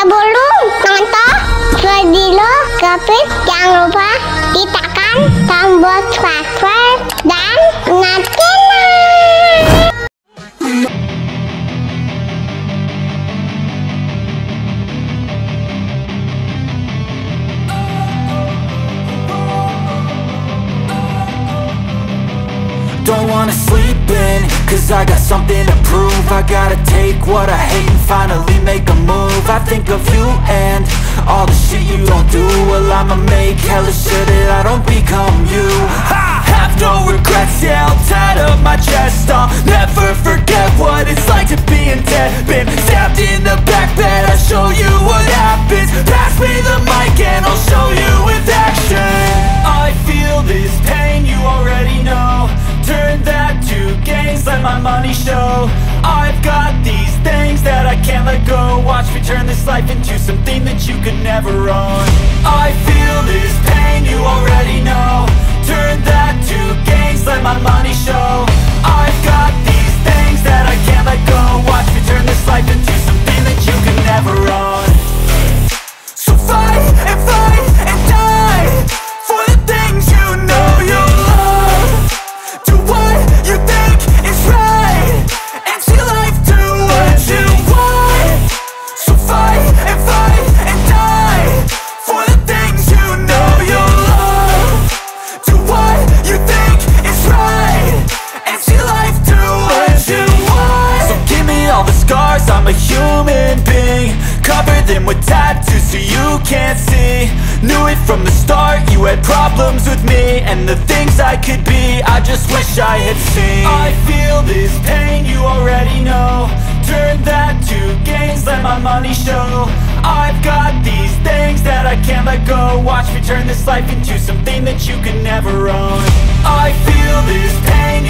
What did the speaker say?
Sebelum nonton video Gavin, jangan lupa ditekan tombol subscribe dan nyalakan. Don't wanna sleep in, cause I got something to prove. I gotta take what I hate and finally make a move. I think of you and all the shit you don't do. Well, I'ma make hella sure that I don't become you. I have no regrets, yeah, I'll tie up my chest. I'll never forget what it's like to be in debt. Been stabbed in the back bed, I'll show you what happens. Pass me the mic and I'll show you with action. I feel this pain, you already know. Turn that to gains, let my money show. I've got these things that I can't let go. Watch me turn this life into something that you could never own. I feel this pain, you already know. Turn that to gains, let my money show. I've got these things that I can't let go. Watch me turn this life into something that you could never own. So fight and die for the things you know you love. Do what you think is right, and see life do what you want. So fight and die for the things you know you love. Do what you think is right, and see life do what you want. So give me all the scars, I'm a human being. Cover them with tattoos so you can't see. Knew it from the start, you had problems with me and the things I could be, I just wish I had seen. I feel this pain, you already know. Turn that to gains, let my money show. I've got these things that I can't let go. Watch me turn this life into something that you can never own. I feel this pain,